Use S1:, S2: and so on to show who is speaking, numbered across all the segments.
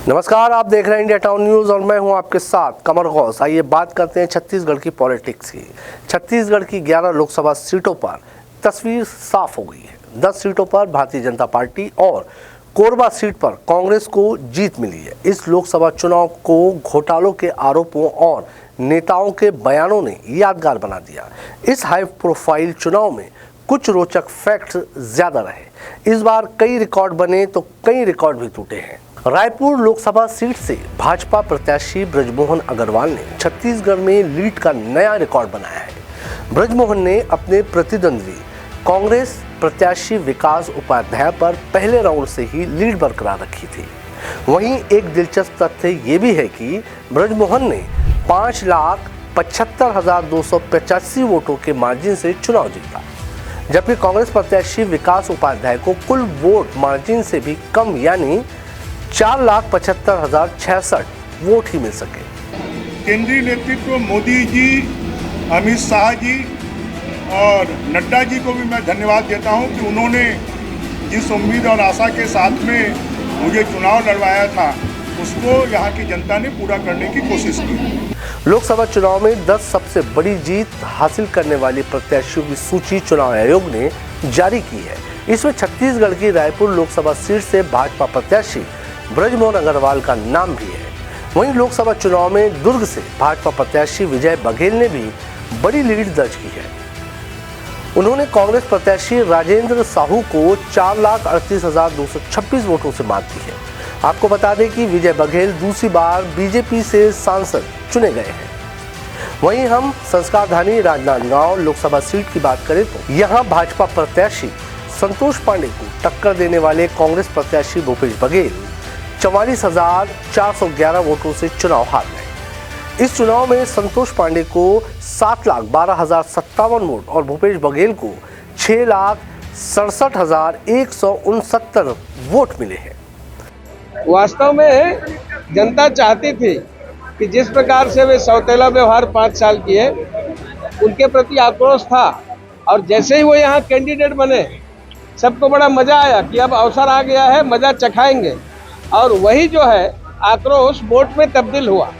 S1: नमस्कार, आप देख रहे हैं इंडिया टाउन न्यूज और मैं हूं आपके साथ कमर गौस। आइए बात करते हैं छत्तीसगढ़ की पॉलिटिक्स की। छत्तीसगढ़ की 11 लोकसभा सीटों पर तस्वीर साफ हो गई है। 10 सीटों पर भारतीय जनता पार्टी और कोरबा सीट पर कांग्रेस को जीत मिली है। इस लोकसभा चुनाव को घोटालों के आरोपों और नेताओं के बयानों ने यादगार बना दिया। इस हाई प्रोफाइल चुनाव में कुछ रोचक फैक्ट्स ज्यादा रहे। इस बार कई रिकॉर्ड बने तो कई रिकॉर्ड भी टूटे हैं। रायपुर लोकसभा सीट से भाजपा प्रत्याशी ब्रजमोहन अग्रवाल ने छत्तीसगढ़ में लीड का नया रिकॉर्ड बनाया है। ब्रजमोहन ने अपने प्रतिद्वंदी कांग्रेस प्रत्याशी विकास उपाध्याय पर पहले राउंड से ही लीड बरकरार रखी थी। वहीं एक दिलचस्प तथ्य ये भी है कि ब्रजमोहन ने 5,75,285 वोटों के मार्जिन से चुनाव जीता, जबकि कांग्रेस प्रत्याशी विकास उपाध्याय को कुल वोट मार्जिन से भी कम यानी 4,75,066 वोट ही मिल सके।
S2: केंद्रीय नेतृत्व मोदी जी, अमित शाह जी और नड्डा जी को भी मैं धन्यवाद देता हूं कि उन्होंने जिस उम्मीद और आशा के साथ में मुझे चुनाव लड़वाया था उसको यहां की जनता ने पूरा करने की कोशिश की।
S1: लोकसभा चुनाव में 10 सबसे बड़ी जीत हासिल करने वाली प्रत्याशियों की सूची चुनाव आयोग ने जारी की है। इसमें छत्तीसगढ़ की रायपुर लोकसभा सीट से भाजपा प्रत्याशी ब्रजमोहन अग्रवाल का नाम भी है। वहीं लोकसभा चुनाव में दुर्ग से भाजपा प्रत्याशी विजय बघेल ने भी बड़ी लीड दर्ज की है। उन्होंने कांग्रेस प्रत्याशी राजेंद्र साहू को 4,38,226 वोटों से मात दी है। आपको बता दें कि विजय बघेल दूसरी बार बीजेपी से सांसद चुने गए हैं। वहीं हम संस्कारधानी राजनांदगांव लोकसभा सीट की बात करें तो यहां भाजपा प्रत्याशी संतोष पांडे को टक्कर देने वाले कांग्रेस प्रत्याशी भूपेश बघेल 44,411 वोटों से चुनाव हार गए। इस चुनाव में संतोष पांडे को 7,12,057 वोट और भूपेश बघेल को 6,67,169 वोट मिले हैं।
S3: वास्तव में जनता चाहती थी कि जिस प्रकार से वे सौतेला व्यवहार 5 साल किए, उनके प्रति आक्रोश था और जैसे ही वो यहाँ कैंडिडेट बने सबको बड़ा मजा आया कि अब अवसर आ गया है, मजा चखाएंगे, और वही जो है आक्रोश वोट में तब्दील हुआ,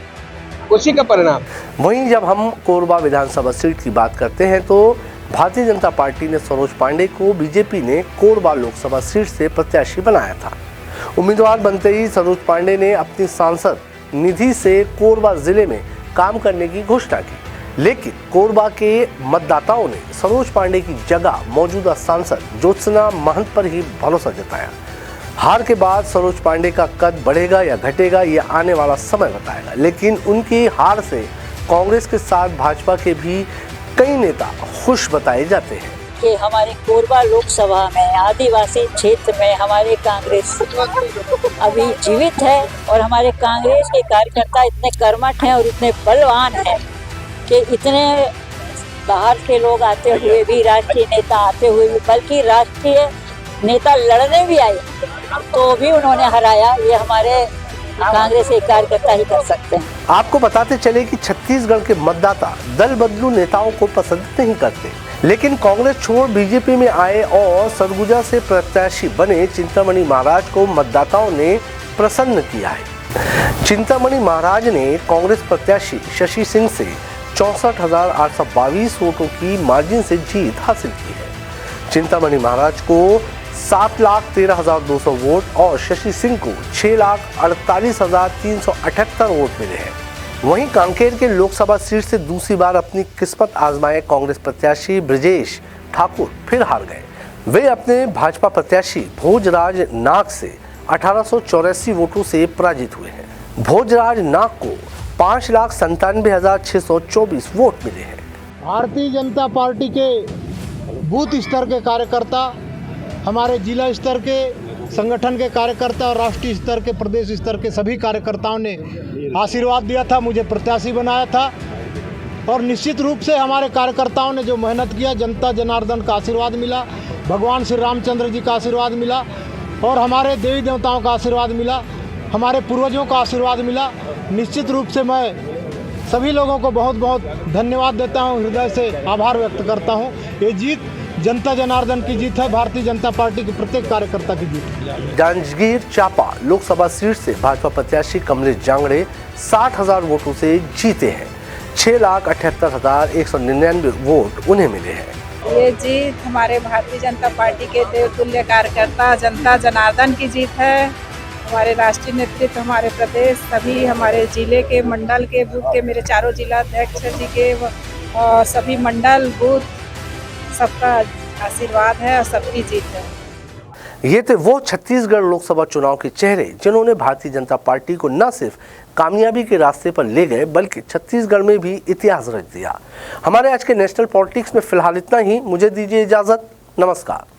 S3: उसी का परिणाम।
S1: वहीं जब हम कोरबा विधानसभा सीट की बात करते हैं तो भारतीय जनता पार्टी ने सरोज पांडे को बीजेपी ने कोरबा लोकसभा सीट से प्रत्याशी बनाया था। उम्मीदवार बनते ही सरोज पांडे ने अपनी सांसद निधि से कोरबा जिले में काम करने की घोषणा की, लेकिन कोरबा के मतदाताओं ने सरोज पांडे की जगह मौजूदा सांसद ज्योत्सना महंत पर ही भरोसा जताया। हार के बाद सरोज पांडे का कद बढ़ेगा या घटेगा ये आने वाला समय बताएगा, लेकिन उनकी हार से कांग्रेस के साथ भाजपा के भी कई नेता खुश बताए जाते हैं
S4: कि हमारे कोरबा लोकसभा में आदिवासी क्षेत्र में हमारे कांग्रेस अभी जीवित है और हमारे कांग्रेस के कार्यकर्ता इतने कर्मठ हैं और इतने बलवान हैं कि इतने बाहर के लोग आते हुए भी, राष्ट्रीय नेता आते हुए भी, बल्कि राष्ट्रीय नेता लड़ने भी आए तो भी उन्होंने हराया। ये हमारे कांग्रेस के कार्यकर्ता ही कर सकते हैं।
S1: आपको बताते चले कि छत्तीसगढ़ के मतदाता दल बदलू नेताओं को पसंद नहीं करते, लेकिन कांग्रेस छोड़ बीजेपी में आए और सरगुजा से प्रत्याशी बने चिंतामणि महाराज को मतदाताओं ने प्रसन्न किया है। चिंतामणि महाराज ने कांग्रेस प्रत्याशी शशि सिंह से 64,822 वोटों की मार्जिन से जीत हासिल की है। चिंतामणि महाराज को 7,13,200 वोट और शशि सिंह को 6,48,378 वोट मिले हैं। वहीं कांकेर के लोकसभा सीट से दूसरी बार अपनी किस्मत आजमाए कांग्रेस प्रत्याशी ब्रजेश ठाकुर फिर हार गए। वे अपने भाजपा प्रत्याशी भोजराज नाग से 1,884 वोटों से पराजित हुए हैं। भोजराज नाग को 5,97,624 वोट मिले हैं।
S5: भारतीय जनता पार्टी के बूथ स्तर के कार्यकर्ता, हमारे जिला स्तर के संगठन के कार्यकर्ता और राष्ट्रीय स्तर के, प्रदेश स्तर के सभी कार्यकर्ताओं ने आशीर्वाद दिया था, मुझे प्रत्याशी बनाया था और निश्चित रूप से हमारे कार्यकर्ताओं ने जो मेहनत किया, जनता जनार्दन का आशीर्वाद मिला, भगवान श्री रामचंद्र जी का आशीर्वाद मिला और हमारे देवी देवताओं का आशीर्वाद मिला, हमारे पूर्वजों का आशीर्वाद मिला। निश्चित रूप से मैं सभी लोगों को बहुत बहुत धन्यवाद देता हूं, हृदय से आभार व्यक्त करता हूं। ये जीत जनता जनार्दन की जीत है, भारतीय जनता पार्टी के प्रत्येक कार्यकर्ता की जीत है।
S1: जांजगीर चांपा लोकसभा सीट से भाजपा प्रत्याशी कमलेश जांगड़े 60,000 वोटों से जीते हैं। 6,78,199 वोट उन्हें मिले हैं।
S6: ये जीत हमारे भारतीय जनता पार्टी के देवतुल्य कार्यकर्ता जनता जनार्दन की जीत है। हमारे राष्ट्रीय नेतृत्व, हमारे प्रदेश, सभी हमारे जिले के, मंडल के, बूथ के, मेरे चारों जिला अध्यक्ष जी के और सभी मंडल बूथ, सबका आशीर्वाद है और सबकी जीत है।
S1: ये थे वो छत्तीसगढ़ लोकसभा चुनाव के चेहरे जिन्होंने भारतीय जनता पार्टी को न सिर्फ कामयाबी के रास्ते पर ले गए बल्कि छत्तीसगढ़ में भी इतिहास रच दिया। हमारे आज के नेशनल पॉलिटिक्स में फिलहाल इतना ही। मुझे दीजिए इजाजत। नमस्कार।